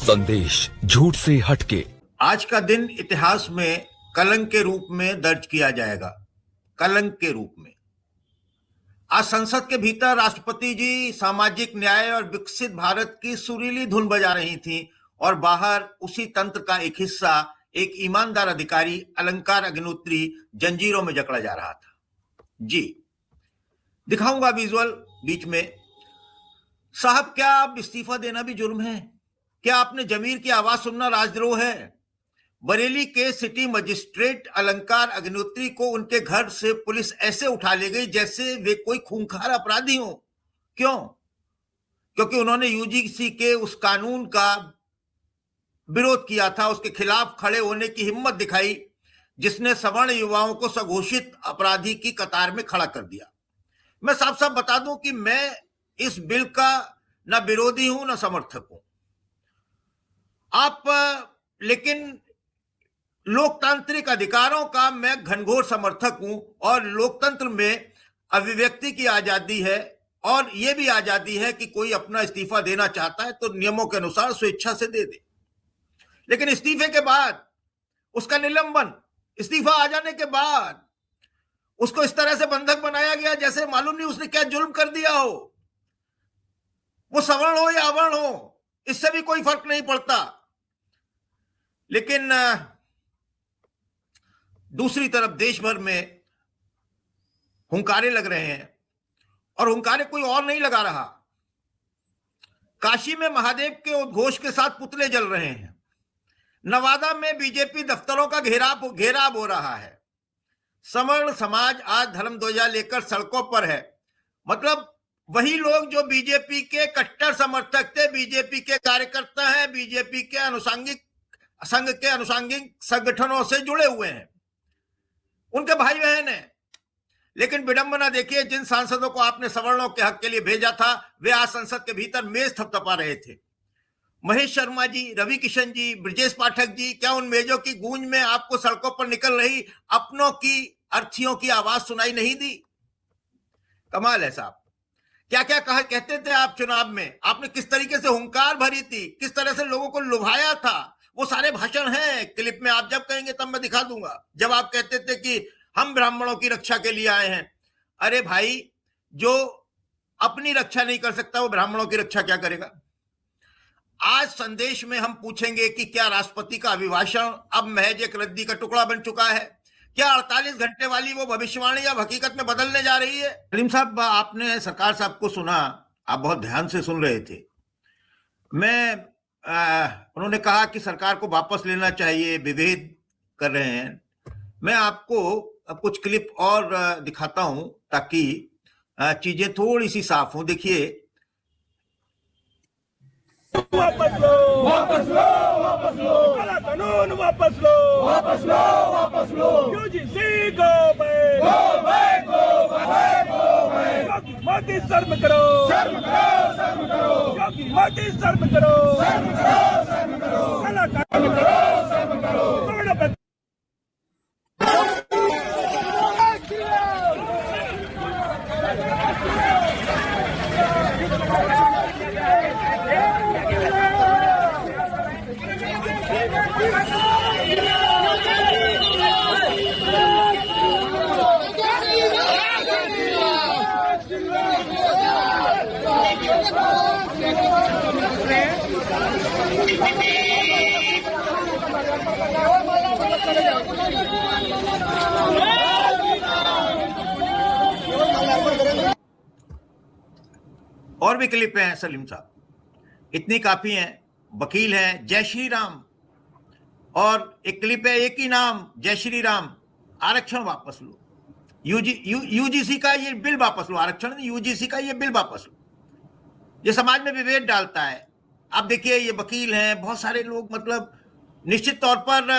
संदेश झूठ से हटके। आज का दिन इतिहास में कलंक के रूप में दर्ज किया जाएगा। कलंक के रूप में आज संसद के भीतर राष्ट्रपति जी सामाजिक न्याय और विकसित भारत की सुरीली धुन बजा रही थी और बाहर उसी तंत्र का एक हिस्सा, एक ईमानदार अधिकारी अलंकार अग्निहोत्री जंजीरों में जकड़ा जा रहा था। जी दिखाऊंगा विजुअल बीच में। साहब, क्या आप इस्तीफा देना भी जुर्म है? क्या आपने जमीर की आवाज सुनना राजद्रोह है? बरेली के सिटी मजिस्ट्रेट अलंकार अग्निहोत्री को उनके घर से पुलिस ऐसे उठा ले गई जैसे वे कोई खूंखार अपराधी हो। क्यों? क्योंकि उन्होंने यूजीसी के उस कानून का विरोध किया था, उसके खिलाफ खड़े होने की हिम्मत दिखाई जिसने सवर्ण युवाओं को स्वघोषित अपराधी की कतार में खड़ा कर दिया। मैं साफ साफ बता दूं कि मैं इस बिल का न विरोधी हूं न समर्थक हूं। लेकिन लोकतांत्रिक अधिकारों का मैं घनघोर समर्थक हूं और लोकतंत्र में अभिव्यक्ति की आजादी है और यह भी आजादी है कि कोई अपना इस्तीफा देना चाहता है तो नियमों के अनुसार स्वेच्छा से दे दे। लेकिन इस्तीफे के बाद उसका निलंबन, इस्तीफा आ जाने के बाद उसको इस तरह से बंधक बनाया गया जैसे मालूम नहीं उसने क्या जुल्म कर दिया हो। वो सवर्ण हो या अवर्ण हो, इससे भी कोई फर्क नहीं पड़ता। लेकिन दूसरी तरफ देश भर में हुंकारे लग रहे हैं और हुंकारे कोई और नहीं लगा रहा। काशी में महादेव के उद्घोष के साथ पुतले जल रहे हैं। नवादा में बीजेपी दफ्तरों का घेराव हो रहा है। सवर्ण समाज आज धर्म ध्वजा लेकर सड़कों पर है। मतलब वही लोग जो बीजेपी के कट्टर समर्थक थे, बीजेपी के कार्यकर्ता हैं, बीजेपी के अनुसांगिक संघ के अनुसांगिक संगठनों से जुड़े हुए हैं, उनके भाई बहन हैं। लेकिन विडंबना देखिए, जिन सांसदों को आपने सवर्णों के हक के लिए भेजा था वे आज संसद के भीतर मेज थपथपा रहे थे। महेश शर्मा जी, रवि किशन जी, ब्रजेश पाठक जी, क्या उन मेजों की गूंज में आपको सड़कों पर निकल रही अपनों की अर्थियों की आवाज सुनाई नहीं दी? कमाल है साहब। क्या क्या कहते थे आप चुनाव में? आपने किस तरीके से हुंकार भरी थी, किस तरह से लोगों को लुभाया था, वो सारे भाषण हैं क्लिप में। आप जब कहेंगे तब मैं दिखा दूंगा। जब आप कहते थे कि हम ब्राह्मणों की रक्षा के लिए आए हैं। अरे भाई, जो अपनी रक्षा नहीं कर सकता वो ब्राह्मणों की रक्षा क्या करेगा? आज संदेश में हम पूछेंगे कि क्या राष्ट्रपति का अभिभाषण अब महज एक रद्दी का टुकड़ा बन चुका है? क्या 48 घंटे वाली वो भविष्यवाणी अब हकीकत में बदलने जा रही है? सलीम साहब, आपने सरकार साहब को सुना, आप बहुत ध्यान से सुन रहे थे। उन्होंने कहा कि सरकार को वापस लेना चाहिए, विभेद कर रहे हैं। मैं आपको कुछ क्लिप और दिखाता हूं ताकि चीजें थोड़ी सी साफ हो। देखिए, वापस लो, वापस लो, वापस लो, काला कानून वापस लो, वापस लो, वापस लो, UGC go back, go back, go back, go back. Modi शर्म करो, शर्म करो, शर्म करो, योगी मोदी शर्म करो, शर्म करो, शर्म करो, काला कानून करो, शर्म करो। और भी क्लिप हैं सलीम साहब, इतनी काफी हैं। वकील हैं जय श्री राम, और एक क्लिप है एक ही नाम जय श्री राम। आरक्षण वापस लो, यूजीसी का ये बिल वापस लो। आरक्षण नहीं, यूजीसी का ये बिल वापस लो। ये समाज में विभेद डालता है। आप देखिए, ये वकील हैं, बहुत सारे लोग, मतलब निश्चित तौर पर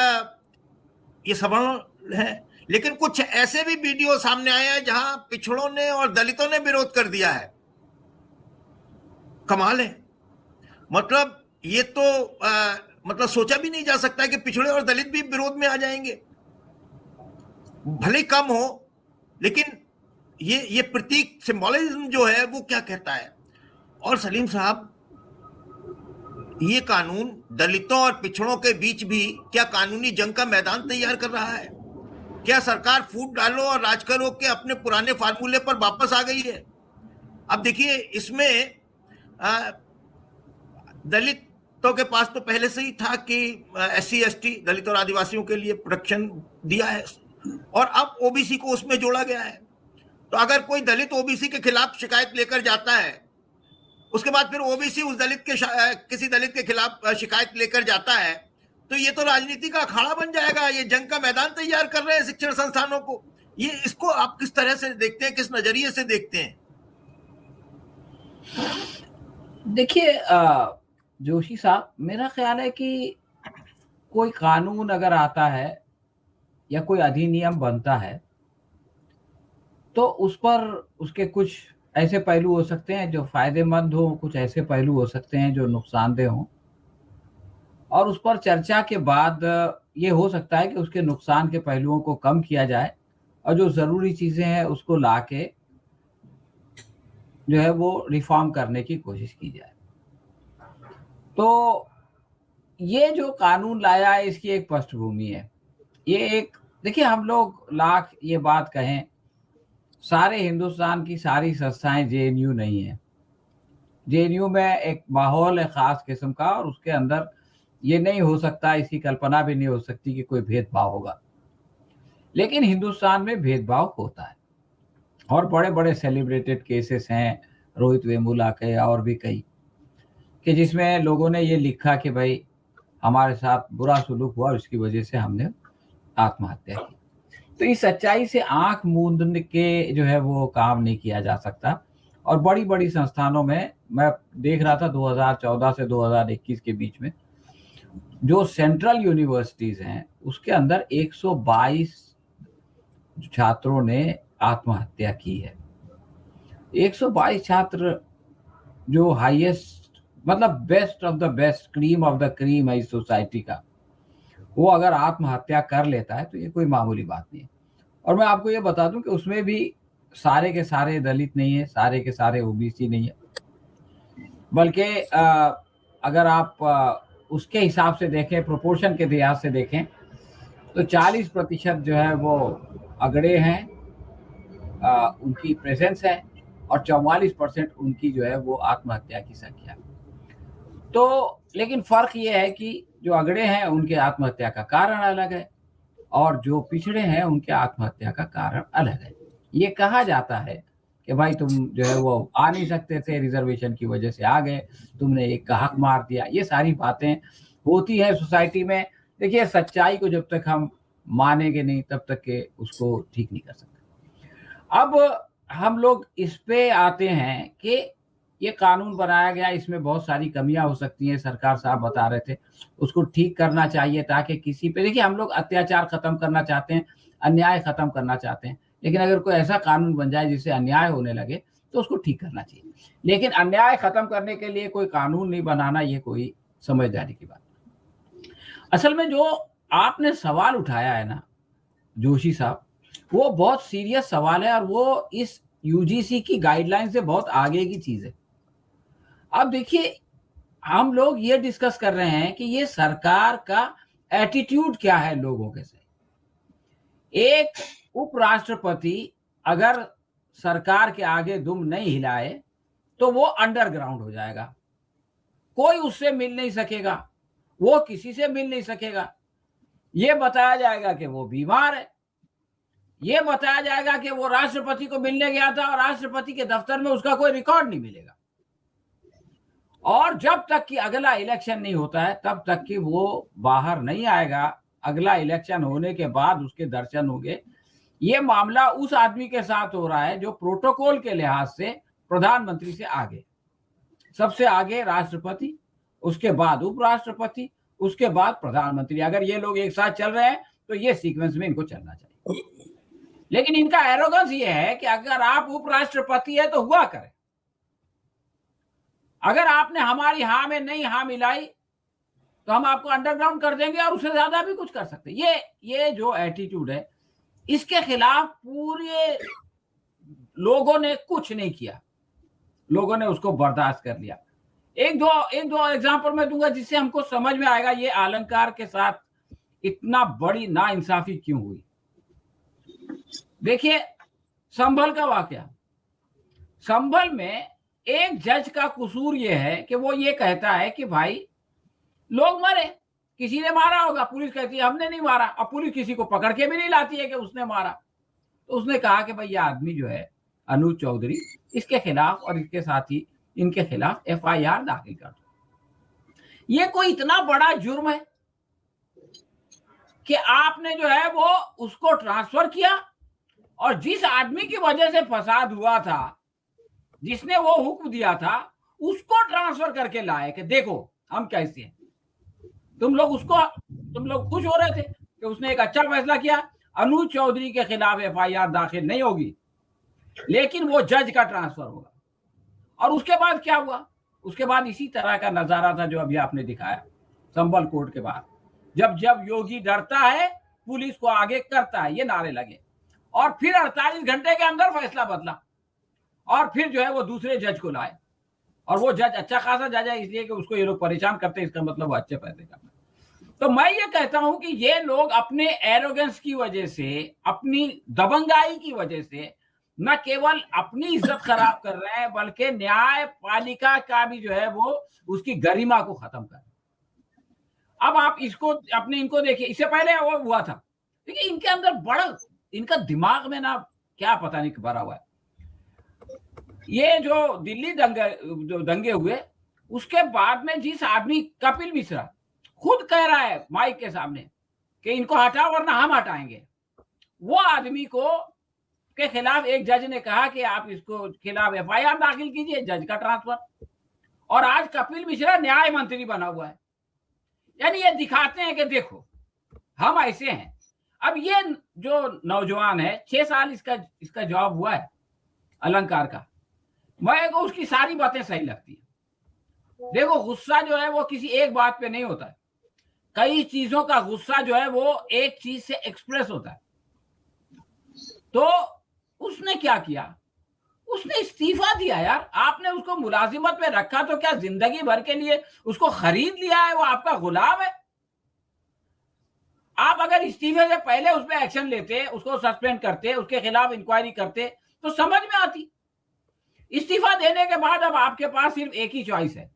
ये सवर्ण हैं। लेकिन कुछ ऐसे भी वीडियो सामने आए हैं जहां पिछड़ों ने और दलितों ने विरोध कर दिया है। कमाल है। मतलब ये तो मतलब सोचा भी नहीं जा सकता है कि पिछड़े और दलित भी विरोध में आ जाएंगे, भले कम हो। लेकिन ये प्रतीक सिंबोलिज्म जो है वो क्या कहता है। और सलीम साहब, ये कानून दलितों और पिछड़ों के बीच भी क्या कानूनी जंग का मैदान तैयार कर रहा है? क्या सरकार फूट डालो और राज करो के अपने पुराने फार्मूले पर वापस आ गई है? अब देखिए, इसमें दलितों के पास तो पहले से ही था कि SC ST दलित और आदिवासियों के लिए प्रोटेक्शन दिया है, और अब OBC को उसमें जोड़ा गया है। तो अगर कोई दलित OBC के खिलाफ शिकायत लेकर जाता है, उसके बाद फिर OBC उस दलित के किसी दलित के खिलाफ शिकायत लेकर जाता है, तो ये तो राजनीति का अखाड़ा बन जाएगा। ये जंग का मैदान तैयार कर रहे हैं शिक्षण संस्थानों को। ये इसको आप किस तरह से देखते हैं, किस नजरिए से देखते हैं? देखिए जोशी साहब, मेरा ख्याल है कि कोई कानून अगर आता है या कोई अधिनियम बनता है तो उस पर उसके कुछ ऐसे पहलू हो सकते हैं जो फायदेमंद हो, कुछ ऐसे पहलू हो सकते हैं जो नुकसानदेह हों, और उस पर चर्चा के बाद ये हो सकता है कि उसके नुकसान के पहलुओं को कम किया जाए और जो ज़रूरी चीज़ें हैं उसको लाके जो है वो रिफॉर्म करने की कोशिश की जाए। तो ये जो कानून लाया है इसकी एक पृष्ठभूमि है। ये एक, देखिए, हम लोग लाख ये बात कहें, सारे हिंदुस्तान की सारी संस्थाएं JNU नहीं है। JNU में एक माहौल है ख़ास किस्म का, और उसके अंदर ये नहीं हो सकता, इसकी कल्पना भी नहीं हो सकती कि कोई भेदभाव होगा। लेकिन हिंदुस्तान में भेदभाव होता है, और बड़े बड़े सेलिब्रेटेड केसेस हैं रोहित वेमुला के और भी कई, कि जिसमें लोगों ने ये लिखा कि भाई हमारे साथ बुरा सुलूक हुआ और इसकी वजह से हमने आत्महत्या की। तो इस सच्चाई से आंख मूंद के जो है वो काम नहीं किया जा सकता। और बड़ी बड़ी संस्थानों में मैं देख रहा था 2014 से 2021 के बीच में जो सेंट्रल यूनिवर्सिटीज हैं उसके अंदर 122 छात्रों ने आत्महत्या की है। 122 छात्र जो हाईएस्ट, मतलब best of the best, cream of the cream है इस सोसाइटी का, वो अगर आत्महत्या कर लेता है तो ये कोई मामूली बात नहीं है। और मैं आपको ये बता दूं कि उसमें भी सारे के सारे दलित नहीं है, सारे के सारे OBC नहीं है, बल्कि अगर आप उसके हिसाब से देखें, प्रोपोर्शन के लिहाज से देखें, तो 40% जो है वो अगड़े हैं, उनकी प्रेजेंस है, और 44% उनकी जो है वो आत्महत्या की संख्या। तो लेकिन फर्क ये है कि जो अगड़े हैं उनके आत्महत्या का कारण अलग है, और जो पिछड़े हैं उनके आत्महत्या का कारण अलग है। ये कहा जाता है कि भाई तुम जो है वो आ नहीं सकते थे, रिजर्वेशन की वजह से आ गए, तुमने एक हक मार दिया। ये सारी बातें होती है सोसाइटी में। देखिए, सच्चाई को जब तक हम मानेंगे नहीं तब तक के उसको ठीक नहीं कर सकते। अब हम लोग इस पे आते हैं कि ये कानून बनाया गया, इसमें बहुत सारी कमियां हो सकती हैं, सरकार साहब बता रहे थे, उसको ठीक करना चाहिए ताकि किसी पे, देखिए, हम लोग अत्याचार खत्म करना चाहते हैं, अन्याय खत्म करना चाहते हैं, लेकिन अगर कोई ऐसा कानून बन जाए जिससे अन्याय होने लगे तो उसको ठीक करना चाहिए। लेकिन अन्याय खत्म करने के लिए कोई कानून नहीं बनाना, ये कोई समझदारी की बात नहीं। असल में जो आपने सवाल उठाया है ना जोशी साहब, वो बहुत सीरियस सवाल है, और वो इस UGC की गाइडलाइन से बहुत आगे की चीज है। अब देखिए, हम लोग ये डिस्कस कर रहे हैं कि ये सरकार का एटीट्यूड क्या है लोगों के से। एक उपराष्ट्रपति अगर सरकार के आगे दुम नहीं हिलाए तो वो अंडरग्राउंड हो जाएगा, कोई उससे मिल नहीं सकेगा, वो किसी से मिल नहीं सकेगा। ये बताया जाएगा कि वो बीमार है, ये बताया जाएगा कि वो राष्ट्रपति को मिलने गया था और राष्ट्रपति के दफ्तर में उसका कोई रिकॉर्ड नहीं मिलेगा, और जब तक कि अगला इलेक्शन नहीं होता है तब तक कि वो बाहर नहीं आएगा। अगला इलेक्शन होने के बाद उसके दर्शन होंगे। ये मामला उस आदमी के साथ हो रहा है जो प्रोटोकॉल के लिहाज से प्रधानमंत्री से आगे, सबसे आगे राष्ट्रपति, उसके बाद उपराष्ट्रपति, उसके बाद प्रधानमंत्री। अगर ये लोग एक साथ चल रहे हैं तो ये सीक्वेंस में इनको चलना चाहिए। लेकिन इनका एरोगेंस ये है कि अगर आप उपराष्ट्रपति है तो हुआ करे, अगर आपने हमारी हाँ में नहीं हाँ मिलाई तो हम आपको अंडरग्राउंड कर देंगे, और उससे ज्यादा भी कुछ कर सकते हैं। ये जो एटीट्यूड है, इसके खिलाफ पूरे लोगों ने कुछ नहीं किया, लोगों ने उसको बर्दाश्त कर लिया। एक दो एग्जांपल मैं दूंगा जिससे हमको समझ में आएगा ये अलंकार के साथ इतना बड़ी नाइंसाफी क्यों हुई। देखिए संभल का वाकया, संभल में एक जज का कसूर ये है कि वो ये कहता है कि भाई लोग मरे, किसी ने मारा होगा, पुलिस कहती है हमने नहीं मारा, और पुलिस किसी को पकड़ के भी नहीं लाती है कि उसने मारा। तो उसने कहा कि भाई ये आदमी जो है अनुज चौधरी, इसके खिलाफ और इसके साथी इनके खिलाफ FIR दाखिल कर दो। ये कोई इतना बड़ा जुर्म है कि आपने जो है वो उसको ट्रांसफर किया, और जिस आदमी की वजह से फसाद हुआ था, जिसने वो हुक्म दिया था, उसको ट्रांसफर करके लाए कि देखो हम कैसे हैं। तुम लोग खुश हो रहे थे कि उसने एक अच्छा फैसला किया, अनुज चौधरी के खिलाफ FIR दाखिल नहीं होगी, लेकिन वो जज का ट्रांसफर होगा। और उसके बाद क्या हुआ? उसके बाद इसी तरह का नजारा था जो अभी आपने दिखाया संभल कोर्ट के बाद। जब योगी डरता है पुलिस को आगे करता है, ये नारे लगे, और फिर 48 घंटे के अंदर फैसला बदला, और फिर जो है वो दूसरे जज को लाए, और वो जज अच्छा खासा जज है इसलिए कि उसको ये लोग परेशान करते हैं, इसका मतलब वो अच्छे पैसे का। तो मैं ये कहता हूं कि ये लोग अपने एरोगेंस की वजह से, अपनी दबंगाई की वजह से न केवल अपनी इज्जत खराब कर रहे हैं, बल्कि न्यायपालिका का भी जो है वो उसकी गरिमा को खत्म कर रहे हैं। अब आप इनको देखिए, इससे पहले वो हुआ था, देखिए इनके अंदर बड़ा, इनका दिमाग में ना क्या पता नहीं भरा हुआ है। ये जो दिल्ली दंगे हुए, उसके बाद में जिस आदमी, कपिल मिश्रा खुद कह रहा है माइक के सामने कि इनको हटाओ वरना हम हटाएंगे, वो आदमी के खिलाफ एक जज ने कहा कि आप इसको खिलाफ FIR दाखिल कीजिए, जज का ट्रांसफर। और आज कपिल मिश्रा न्याय मंत्री बना हुआ है। यानी ये दिखाते हैं कि देखो हम ऐसे हैं। अब ये जो नौजवान है, 6 साल इसका जॉब हुआ है अलंकार का, मैं को उसकी सारी बातें सही लगती है। देखो गुस्सा जो है वो किसी एक बात पे नहीं होता है, कई चीजों का गुस्सा जो है वो एक चीज से एक्सप्रेस होता है। तो उसने क्या किया? उसने इस्तीफा दिया। यार आपने उसको मुलाजिमत में रखा तो क्या जिंदगी भर के लिए उसको खरीद लिया है? वो आपका गुलाम है। आप अगर इस्तीफे से पहले उस पर एक्शन लेते, उसको सस्पेंड करते, उसके खिलाफ इंक्वायरी करते तो समझ में आती। इस्तीफा देने के बाद अब आपके पास सिर्फ एक ही चॉइस है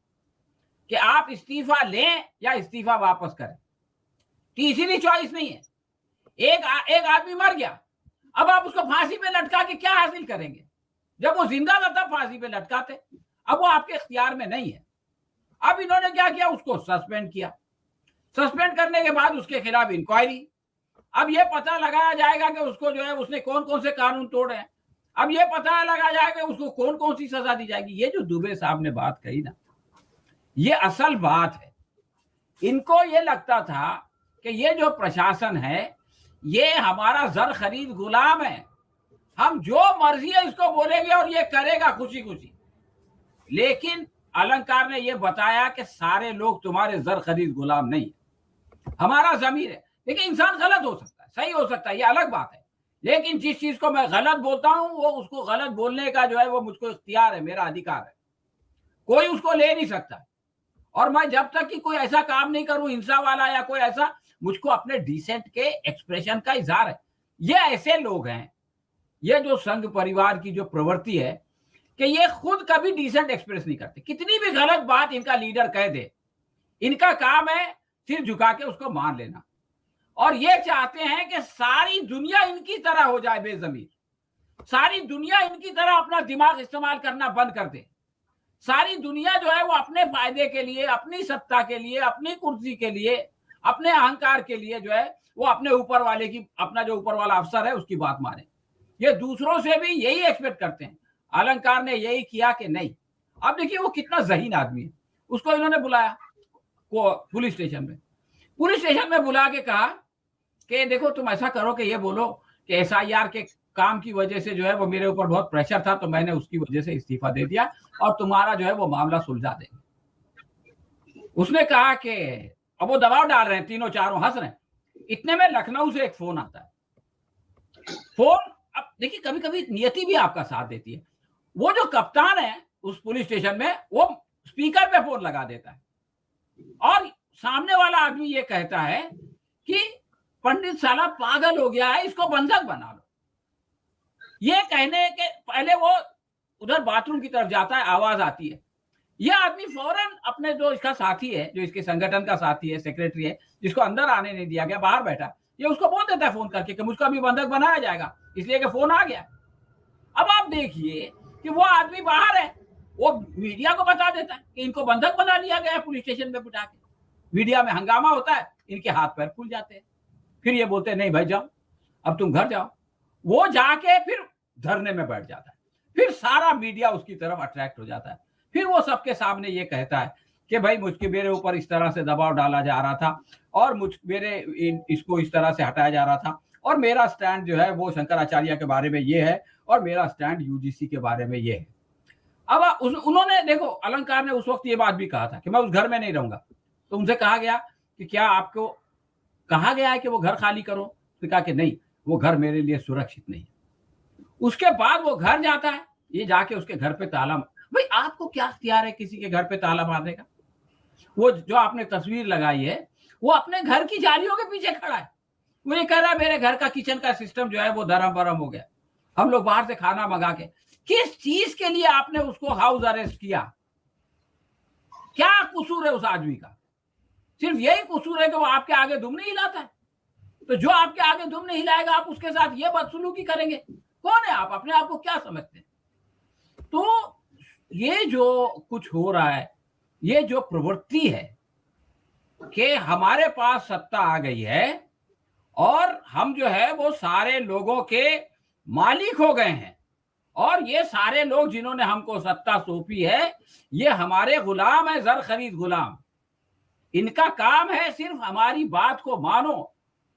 कि आप इस्तीफा लें या इस्तीफा वापस करें। तीसरी चॉइस नहीं है। एक आदमी मर गया, अब आप उसको फांसी पे लटका के क्या हासिल करेंगे? जब वो जिंदा था तब फांसी पे लटकाते, अब वो आपके इख्तियार में नहीं है। अब इन्होंने क्या किया? उसको सस्पेंड किया। सस्पेंड करने के बाद उसके खिलाफ इंक्वायरी। अब ये पता लगाया जाएगा कि उसको जो है उसने कौन कौन से कानून तोड़े हैं। अब ये पता लगाया जाएगा उसको कौन कौन सी सजा दी जाएगी। ये जो दुबे साहब ने बात कही ना, ये असल बात है। इनको ये लगता था कि ये जो प्रशासन है ये हमारा जर खरीद गुलाम है, हम जो मर्जी है इसको बोलेंगे और ये करेगा खुशी खुशी। लेकिन अलंकार ने ये बताया कि सारे लोग तुम्हारे जर खरीद गुलाम नहीं है, हमारा जमीर है। देखिए इंसान गलत हो सकता है, सही हो सकता है, ये अलग बात है, लेकिन जिस चीज को मैं गलत बोलता हूं वो उसको गलत बोलने का जो है वो मुझको इख्तियार है, मेरा अधिकार है, कोई उसको ले नहीं सकता। और मैं जब तक कि कोई ऐसा काम नहीं करूं हिंसा वाला या कोई ऐसा, मुझको अपने डिसेंट के एक्सप्रेशन का इजहार है। ये ऐसे लोग हैं, ये जो संघ परिवार की जो प्रवृत्ति है कि ये खुद कभी डिसेंट एक्सप्रेस नहीं करते। कितनी भी गलत बात इनका लीडर कह दे, इनका काम है सिर झुका के उसको मान लेना। और ये चाहते हैं कि सारी दुनिया इनकी तरह हो जाए बेजमीर, सारी दुनिया इनकी तरह अपना दिमाग इस्तेमाल करना बंद कर दे, सारी दुनिया जो है वो अपने फायदे के लिए, अपनी सत्ता के लिए, अपनी कुर्सी के लिए, अपने अहंकार के लिए जो है वो अपने ऊपर वाले की, अपना जो ऊपर वाला अफसर है उसकी बात माने। ये दूसरों से भी यही एक्सपेक्ट करते हैं। अलंकार ने यही किया कि नहीं। अब देखिए वो कितना जहीन आदमी है। उसको इन्होंने बुलाया पुलिस स्टेशन में, पुलिस स्टेशन में बुला के कहा कि देखो तुम ऐसा करो कि ये बोलो कि SIR के काम की वजह से जो है वो मेरे ऊपर बहुत प्रेशर था तो मैंने उसकी वजह से इस्तीफा दे दिया और तुम्हारा जो है वो मामला सुलझा देंगे। उसने कहा कि अब वो दबाव डाल रहे हैं, तीनों चारों हंस रहे हैं। इतने में लखनऊ से एक फोन आता है। फोन, अब देखिए कभी कभी नियति भी आपका साथ देती है। वो जो कप्तान है उस पुलिस स्टेशन में, वो स्पीकर पे फोन लगा देता है और सामने वाला आदमी ये कहता है कि पंडित साला पागल हो गया है, इसको बंधक बना लो। ये कहने के पहले वो उधर बाथरूम की तरफ जाता है, आवाज आती है, ये आदमी फौरन अपने जो इसका साथी है, जो इसके संगठन का साथी है, सेक्रेटरी है, जिसको अंदर आने नहीं दिया गया, बाहर बैठा, ये उसको बोल देता है फोन करके कि मुझको अभी बंधक बनाया जाएगा, इसलिए कि फोन आ गया। अब आप देखिए कि वो आदमी बाहर है, वो मीडिया को बता देता है कि इनको बंधक बना लिया गया पुलिस स्टेशन पे बिठा के। मीडिया में हंगामा होता है, इनके हाथ पैर फूल जाते हैं, फिर ये बोलते हैं नहीं भाई जाओ, अब तुम घर जाओ। वो जाके फिर धरने में बैठ जाता है, फिर सारा मीडिया उसकी तरफ अट्रैक्ट हो जाता है, फिर वो सबके सामने ये कहता है कि भाई मुझके मेरे ऊपर इस तरह से दबाव डाला जा रहा था और इसको इस तरह से हटाया जा रहा था और मेरा स्टैंड जो है वो शंकराचार्य के बारे में ये है और मेरा स्टैंड यूजीसी के बारे में ये है। अब उन्होंने देखो, अलंकार ने उस वक्त ये बात भी कहा था कि मैं उस घर में नहीं रहूंगा, तो उनसे कहा गया कि क्या आपको कहा गया है कि वो घर खाली करो? तो कहा कि नहीं, वो घर मेरे लिए सुरक्षित नहीं। उसके बाद वो घर जाता है, ये जाके उसके घर पे ताला, भाई आपको क्या इख्तियार है किसी के घर पे ताला मारने का? वो जो आपने तस्वीर लगाई है वो अपने घर की जालियों के पीछे खड़ा है, वो ये कह रहा है मेरे घर का किचन का सिस्टम जो है वो धर्म बरम हो गया, हम लोग बाहर से खाना मंगा के। किस चीज के लिए आपने उसको हाउस अरेस्ट किया? क्या कसूर है उस आदमी का? सिर्फ यही कसूर है कि वो आपके आगे दुम नहीं हिलाता है। तो जो आपके आगे दुम नहीं हिलाएगा आप उसके साथ ये बदसलूकी करेंगे? कौन है आप? अपने आप को क्या समझते हैं? तो ये जो कुछ हो रहा है, ये जो प्रवृत्ति है कि हमारे पास सत्ता आ गई है और हम जो है वो सारे लोगों के मालिक हो गए हैं और ये सारे लोग जिन्होंने हमको सत्ता सौंपी है ये हमारे गुलाम है, जर खरीद गुलाम। इनका काम है सिर्फ हमारी बात को मानो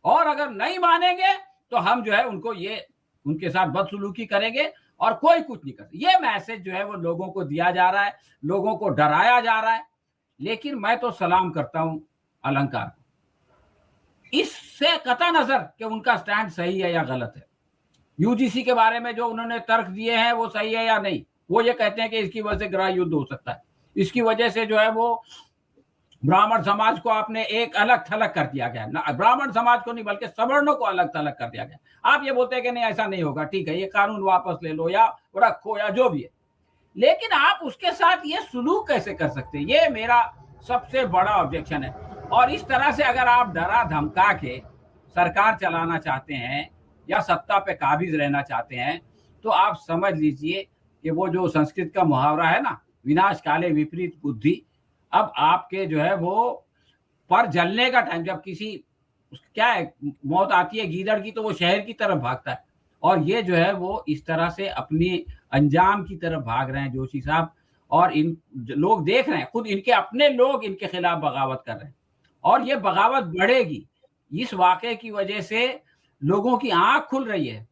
और अगर नहीं मानेंगे तो हम जो है उनके साथ बदसलूकी करेंगे और कोई कुछ नहीं कर। ये मैसेज जो है वो लोगों को दिया जा रहा है, लोगों को डराया जा रहा है। लेकिन मैं तो सलाम करता हूं अलंकार, इससे कता नजर कि उनका स्टैंड सही है या गलत है। यूजीसी के बारे में जो उन्होंने तर्क दिए हैं वो सही है या नहीं। वो ये कहते हैं कि इसकी वजह से गृह युद्ध हो सकता है, इसकी वजह से जो है वो ब्राह्मण समाज को आपने एक अलग थलग कर दिया गया, ना ब्राह्मण समाज को नहीं बल्कि सवर्णों को अलग थलग कर दिया गया। आप ये बोलते हैं कि नहीं ऐसा नहीं होगा, ठीक है ये कानून वापस ले लो या रखो या जो भी है, लेकिन आप उसके साथ ये सुलूक कैसे कर सकते हैं? ये मेरा सबसे बड़ा ऑब्जेक्शन है। और इस तरह से अगर आप डरा धमका के सरकार चलाना चाहते हैं या सत्ता पे काबिज रहना चाहते हैं तो आप समझ लीजिए कि वो जो संस्कृत का मुहावरा है ना, विनाश काले विपरीत बुद्धि, अब आपके जो है वो पर जलने का टाइम, जब किसी क्या है मौत आती है गीदड़ की तो वो शहर की तरफ भागता है और ये जो है वो इस तरह से अपनी अंजाम की तरफ भाग रहे हैं जोशी साहब। और इन लोग देख रहे हैं, खुद इनके अपने लोग इनके खिलाफ बगावत कर रहे हैं और ये बगावत बढ़ेगी। इस वाकये की वजह से लोगों की आंख खुल रही है।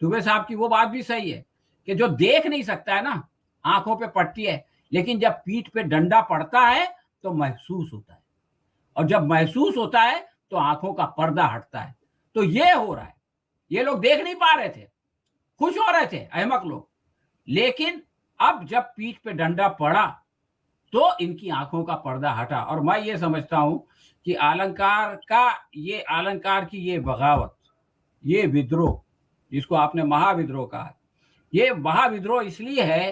दुबे साहब की वो बात भी सही है कि जो देख नहीं सकता है ना, आंखों पे पड़ती है, लेकिन जब पीठ पे डंडा पड़ता है तो महसूस होता है और जब महसूस होता है तो आंखों का पर्दा हटता है। तो ये हो रहा है। ये लोग देख नहीं पा रहे थे, खुश हो रहे थे अहमक लोग, लेकिन अब जब पीठ पे डंडा पड़ा तो इनकी आंखों का पर्दा हटा। और मैं ये समझता हूं कि अलंकार की ये बगावत, ये विद्रोह जिसको आपने महाविद्रोह कहा, ये महाविद्रोह इसलिए है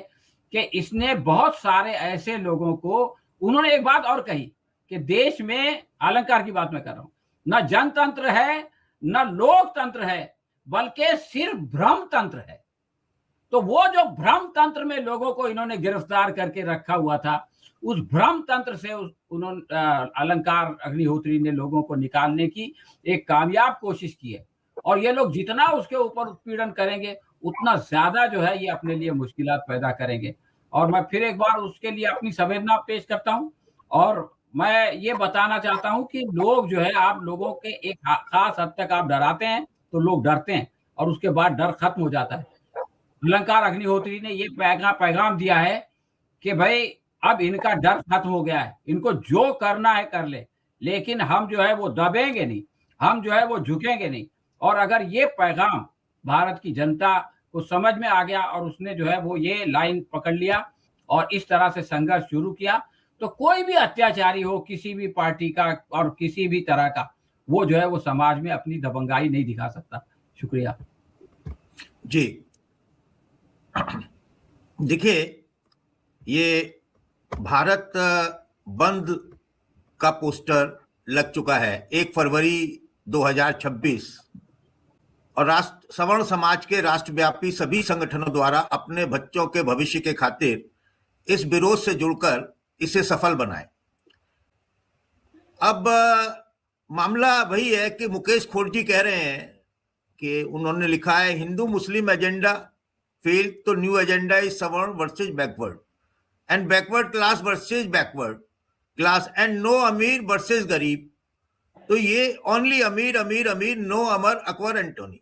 कि इसने बहुत सारे ऐसे लोगों को, उन्होंने एक बात और कही कि देश में, अलंकार की बात मैं कर रहा हूं, न जनतंत्र है न लोकतंत्र है बल्कि सिर्फ भ्रम तंत्र है। तो वो जो भ्रम तंत्र में लोगों को इन्होंने गिरफ्तार करके रखा हुआ था, उस भ्रम तंत्र से उन्होंने अलंकार अग्निहोत्री ने लोगों को निकालने की एक कामयाब कोशिश की है। और ये लोग जितना उसके ऊपर उत्पीड़न करेंगे उतना ज्यादा जो है ये अपने लिए मुश्किलात पैदा करेंगे। और मैं फिर एक बार उसके लिए अपनी संवेदना पेश करता हूं और मैं ये बताना चाहता हूं कि लोग जो है, आप लोगों के एक खास हद तक आप डराते हैं तो लोग डरते हैं और उसके बाद डर खत्म हो जाता है। अलंकार अग्निहोत्री ने ये पैगाम दिया है कि भाई अब इनका डर खत्म हो गया है, इनको जो करना है कर ले, लेकिन हम जो है वो दबेंगे नहीं, हम जो है वो झुकेंगे नहीं। और अगर ये पैगाम भारत की जनता को समझ में आ गया और उसने जो है वो ये लाइन पकड़ लिया और इस तरह से संघर्ष शुरू किया, तो कोई भी अत्याचारी हो किसी भी पार्टी का और किसी भी तरह का, वो जो है वो समाज में अपनी दबंगाई नहीं दिखा सकता। शुक्रिया जी। देखिए, ये भारत बंद का पोस्टर लग चुका है 1 फरवरी 2026 और राष्ट्र सवर्ण समाज के राष्ट्रव्यापी सभी संगठनों द्वारा अपने बच्चों के भविष्य के खातिर इस विरोध से जुड़कर इसे सफल बनाए। अब मामला वही है कि मुकेश खोड़जी कह रहे हैं कि उन्होंने लिखा है हिंदू मुस्लिम एजेंडा फेल तो न्यू एजेंडा इज सवर्ण versus backward and backward class versus backward class and no अमीर वर्सेस गरीब। तो ये ओनली अमीर अमीर अमीर, नो अमर अकबर एंटोनी।